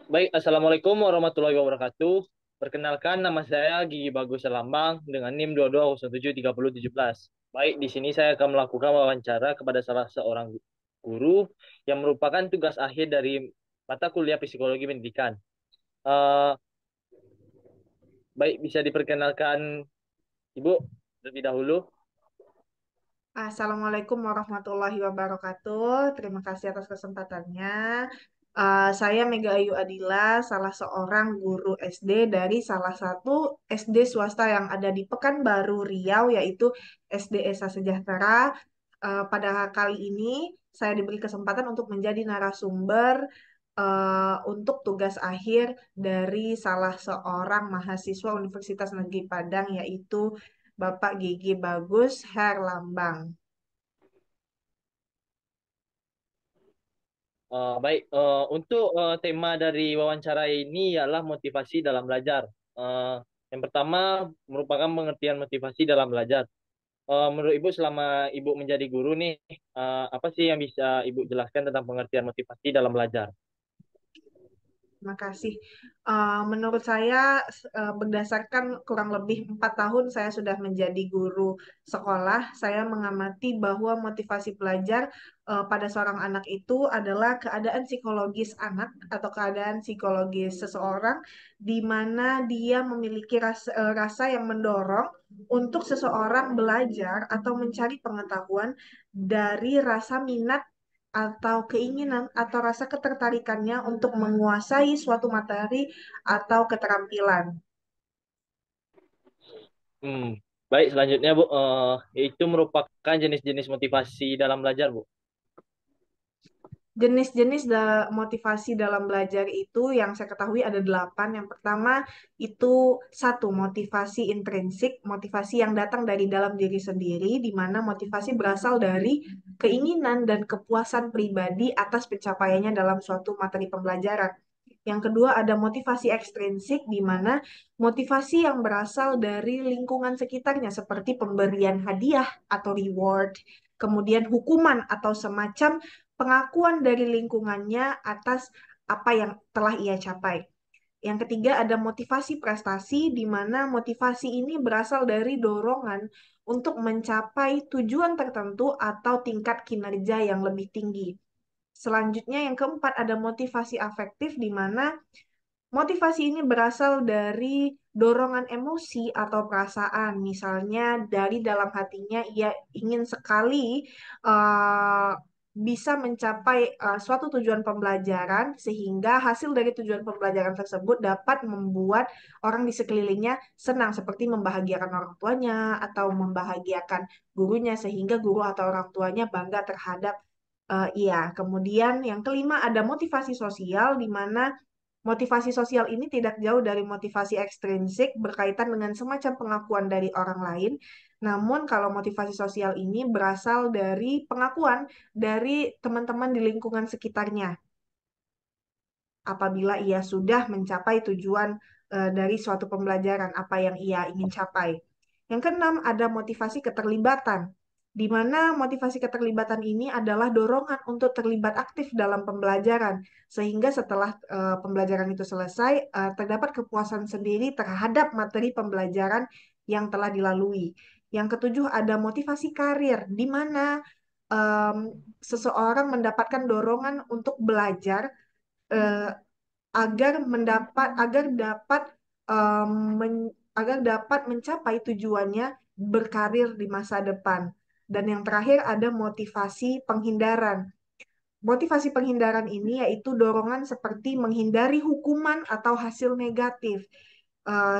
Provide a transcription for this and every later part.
Baik, Assalamualaikum warahmatullahi wabarakatuh. Perkenalkan, nama saya Gigi Bagus Selambang dengan NIM 22073017. Baik, di sini saya akan melakukan wawancara kepada salah seorang guru yang merupakan tugas akhir dari mata kuliah Psikologi Pendidikan. Eh, Baik, bisa diperkenalkan Ibu terlebih dahulu. Assalamualaikum warahmatullahi wabarakatuh. Terima kasih atas kesempatannya. Saya Mega Ayu Adila, salah seorang guru SD dari salah satu SD swasta yang ada di Pekanbaru, Riau, yaitu SD Esa Sejahtera. Pada kali ini, saya diberi kesempatan untuk menjadi narasumber untuk tugas akhir dari salah seorang mahasiswa Universitas Negeri Padang, yaitu Bapak Gigi Bagus Herlambang. Baik, untuk tema dari wawancara ini ialah motivasi dalam belajar. Eh, yang pertama merupakan pengertian motivasi dalam belajar. Menurut Ibu selama Ibu menjadi guru nih, apa sih yang bisa Ibu jelaskan tentang pengertian motivasi dalam belajar? Terima kasih. Menurut saya, berdasarkan kurang lebih 4 tahun saya sudah menjadi guru sekolah, saya mengamati bahwa motivasi belajar pada seorang anak itu adalah keadaan psikologis anak atau keadaan psikologis seseorang di mana dia memiliki rasa yang mendorong untuk seseorang belajar atau mencari pengetahuan dari rasa minat atau keinginan atau rasa ketertarikannya untuk menguasai suatu materi atau keterampilan. Hmm. Baik, selanjutnya Bu, itu merupakan jenis-jenis motivasi dalam belajar Bu. Jenis-jenis motivasi dalam belajar itu yang saya ketahui ada 8. Yang pertama itu satu, motivasi intrinsik, motivasi yang datang dari dalam diri sendiri, di mana motivasi berasal dari keinginan dan kepuasan pribadi atas pencapaiannya dalam suatu materi pembelajaran. Yang kedua ada motivasi ekstrinsik, di mana motivasi yang berasal dari lingkungan sekitarnya, seperti pemberian hadiah atau reward, kemudian hukuman atau semacam pengakuan dari lingkungannya atas apa yang telah ia capai. Yang ketiga ada motivasi prestasi, di mana motivasi ini berasal dari dorongan untuk mencapai tujuan tertentu atau tingkat kinerja yang lebih tinggi. Selanjutnya yang keempat ada motivasi afektif, di mana motivasi ini berasal dari dorongan emosi atau perasaan. Misalnya dari dalam hatinya ia ingin sekali eh, bisa mencapai suatu tujuan pembelajaran, sehingga hasil dari tujuan pembelajaran tersebut dapat membuat orang di sekelilingnya senang, seperti membahagiakan orang tuanya atau membahagiakan gurunya, sehingga guru atau orang tuanya bangga terhadap iya. Kemudian yang kelima ada motivasi sosial, di mana motivasi sosial ini tidak jauh dari motivasi ekstrinsik, berkaitan dengan semacam pengakuan dari orang lain. Namun, kalau motivasi sosial ini berasal dari pengakuan dari teman-teman di lingkungan sekitarnya apabila ia sudah mencapai tujuan dari suatu pembelajaran, apa yang ia ingin capai. Yang keenam, ada motivasi keterlibatan, di mana motivasi keterlibatan ini adalah dorongan untuk terlibat aktif dalam pembelajaran, sehingga setelah pembelajaran itu selesai, terdapat kepuasan sendiri terhadap materi pembelajaran yang telah dilalui. Yang ketujuh, ada motivasi karir, di mana em, seseorang mendapatkan dorongan untuk belajar eh, agar dapat em, agar dapat mencapai tujuannya berkarir di masa depan. Dan yang terakhir ada motivasi penghindaran. Motivasi penghindaran ini yaitu dorongan seperti menghindari hukuman atau hasil negatif,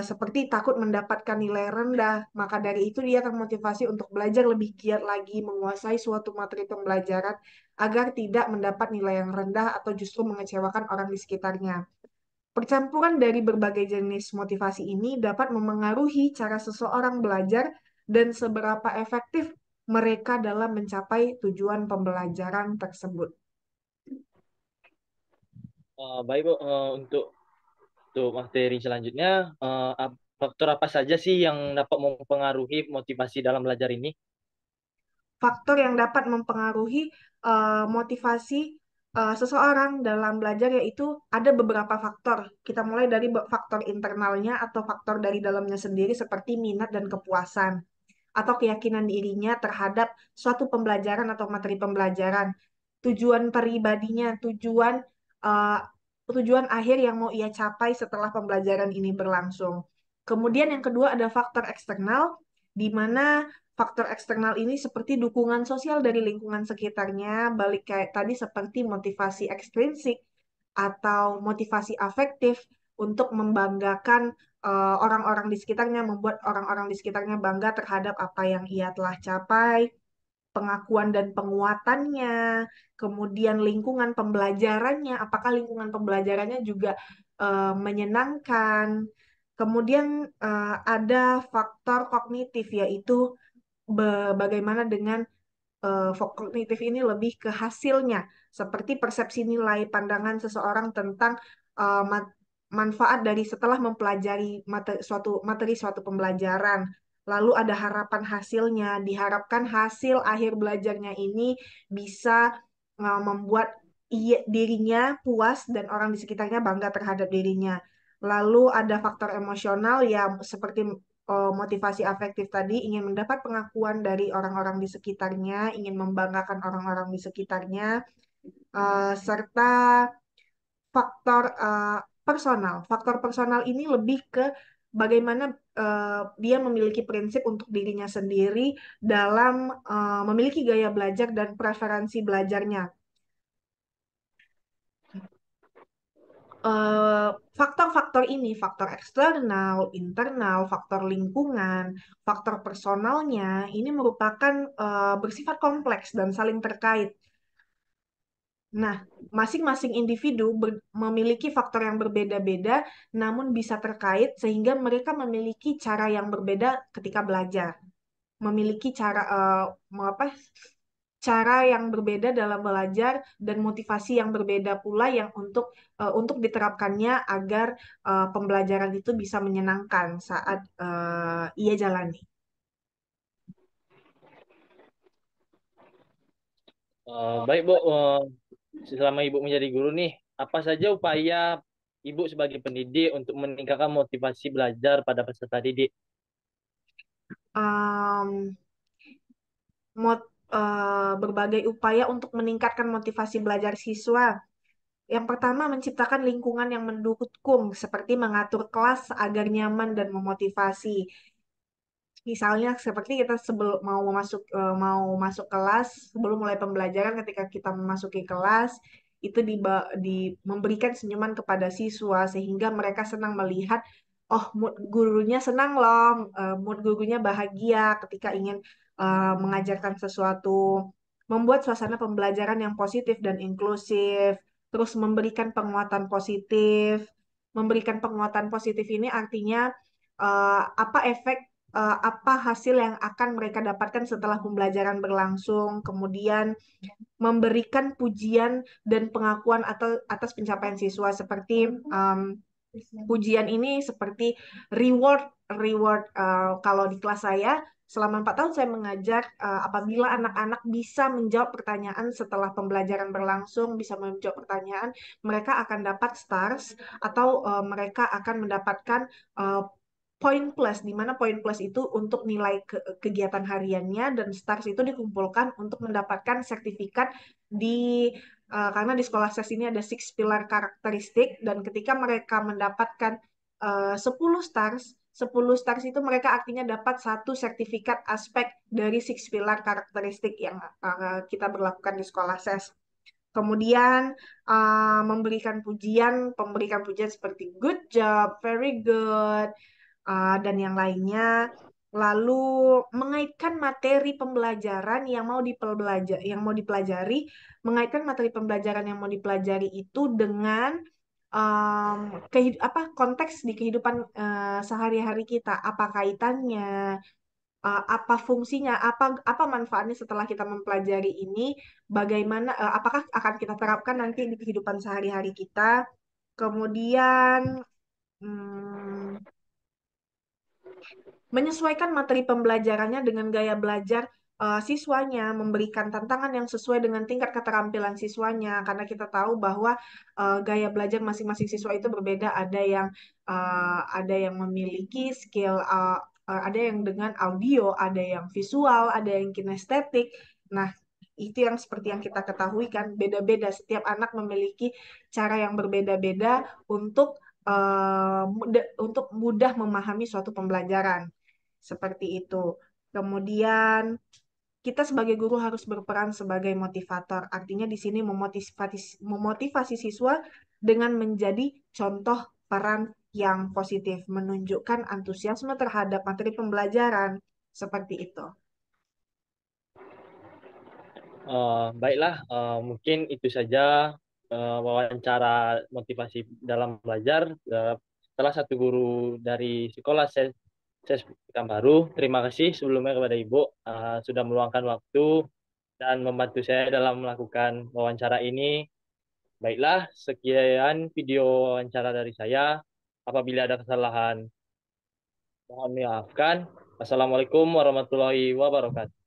seperti takut mendapatkan nilai rendah. Maka dari itu dia termotivasi untuk belajar lebih giat lagi, menguasai suatu materi pembelajaran agar tidak mendapat nilai yang rendah atau justru mengecewakan orang di sekitarnya. Percampuran dari berbagai jenis motivasi ini dapat memengaruhi cara seseorang belajar dan seberapa efektif mereka dalam mencapai tujuan pembelajaran tersebut. Baik Bu, untuk materi selanjutnya, faktor apa saja sih yang dapat mempengaruhi motivasi dalam belajar ini? Faktor yang dapat mempengaruhi motivasi seseorang dalam belajar yaitu ada beberapa faktor. Kita mulai dari faktor internalnya atau faktor dari dalamnya sendiri seperti minat dan kepuasan atau keyakinan dirinya terhadap suatu pembelajaran atau materi pembelajaran. Tujuan pribadinya, uh, tujuan akhir yang mau ia capai setelah pembelajaran ini berlangsung. Kemudian yang kedua ada faktor eksternal, di mana faktor eksternal ini seperti dukungan sosial dari lingkungan sekitarnya, balik kayak tadi seperti motivasi ekstrinsik atau motivasi afektif untuk membanggakan orang-orang di sekitarnya, membuat orang-orang di sekitarnya bangga terhadap apa yang ia telah capai, pengakuan dan penguatannya, kemudian lingkungan pembelajarannya, apakah lingkungan pembelajarannya juga menyenangkan. Kemudian ada faktor kognitif, yaitu bagaimana dengan kognitif ini lebih ke hasilnya, seperti persepsi nilai pandangan seseorang tentang eh, ma- manfaat dari setelah mempelajari materi suatu pembelajaran. Lalu ada harapan hasilnya, diharapkan hasil akhir belajarnya ini bisa membuat dirinya puas dan orang di sekitarnya bangga terhadap dirinya. Lalu ada faktor emosional yang seperti motivasi afektif tadi, ingin mendapat pengakuan dari orang-orang di sekitarnya, ingin membanggakan orang-orang di sekitarnya, serta faktor personal. Faktor personal ini lebih ke bagaimana dia memiliki prinsip untuk dirinya sendiri dalam memiliki gaya belajar dan preferensi belajarnya. eh, Faktor-faktor ini, faktor eksternal, internal, faktor lingkungan, faktor personalnya, ini merupakan bersifat kompleks dan saling terkait. Nah, masing-masing individu memiliki faktor yang berbeda-beda, namun bisa terkait sehingga mereka memiliki cara yang berbeda ketika belajar, memiliki apa cara yang berbeda dalam belajar dan motivasi yang berbeda pula yang untuk diterapkannya agar pembelajaran itu bisa menyenangkan saat ia jalani. Baik, Bu. Selama Ibu menjadi guru nih, apa saja upaya Ibu sebagai pendidik untuk meningkatkan motivasi belajar pada peserta didik? Um, Berbagai upaya untuk meningkatkan motivasi belajar siswa. Yang pertama, menciptakan lingkungan yang mendukung, seperti mengatur kelas agar nyaman dan memotivasi. Misalnya seperti kita sebelum mau masuk kelas, sebelum mulai pembelajaran, ketika kita memasuki kelas itu memberikan senyuman kepada siswa sehingga mereka senang melihat, oh, mood gurunya senang loh, mood gurunya bahagia ketika ingin mengajarkan sesuatu, membuat suasana pembelajaran yang positif dan inklusif, terus memberikan penguatan positif. Memberikan penguatan positif ini artinya apa efek apa hasil yang akan mereka dapatkan setelah pembelajaran berlangsung, kemudian memberikan pujian dan pengakuan atau atas pencapaian siswa seperti pujian ini seperti reward reward kalau di kelas saya selama 4 tahun saya mengajar, apabila anak-anak bisa menjawab pertanyaan setelah pembelajaran berlangsung, bisa menjawab pertanyaan, mereka akan dapat stars atau mereka akan mendapatkan uh, poin plus, di mana poin plus itu untuk nilai kegiatan hariannya dan stars itu dikumpulkan untuk mendapatkan sertifikat karena di sekolah ses ini ada six pillar karakteristik dan ketika mereka mendapatkan 10 stars, 10 stars itu mereka artinya dapat satu sertifikat aspek dari six pillar karakteristik yang kita berlakukan di sekolah ses. Kemudian pemberikan pujian seperti good job, very good, dan yang lainnya. Lalu mengaitkan materi pembelajaran yang mau dipelajari, mengaitkan materi pembelajaran yang mau dipelajari itu dengan um, konteks di kehidupan sehari-hari kita, apa kaitannya, apa fungsinya, apa manfaatnya setelah kita mempelajari ini, bagaimana apakah akan kita terapkan nanti di kehidupan sehari-hari kita. Kemudian hmm, menyesuaikan materi pembelajarannya dengan gaya belajar siswanya, memberikan tantangan yang sesuai dengan tingkat keterampilan siswanya, karena kita tahu bahwa gaya belajar masing-masing siswa itu berbeda. Ada yang memiliki skill, ada yang dengan audio, ada yang visual, ada yang kinestetik. Nah, itu yang seperti yang kita ketahui kan, beda-beda. Setiap anak memiliki cara yang berbeda-beda untuk untuk mudah memahami suatu pembelajaran. Seperti itu. Kemudian kita sebagai guru harus berperan sebagai motivator. Artinya di sini memotivasi siswa dengan menjadi contoh peran yang positif, menunjukkan antusiasme terhadap materi pembelajaran. Seperti itu. Baiklah, mungkin itu saja wawancara motivasi dalam belajar. Salah satu guru dari sekolah saya Pekanbaru. Terima kasih sebelumnya kepada Ibu sudah meluangkan waktu dan membantu saya dalam melakukan wawancara ini. Baiklah, sekian video wawancara dari saya. Apabila ada kesalahan, mohon maafkan. Assalamualaikum warahmatullahi wabarakatuh.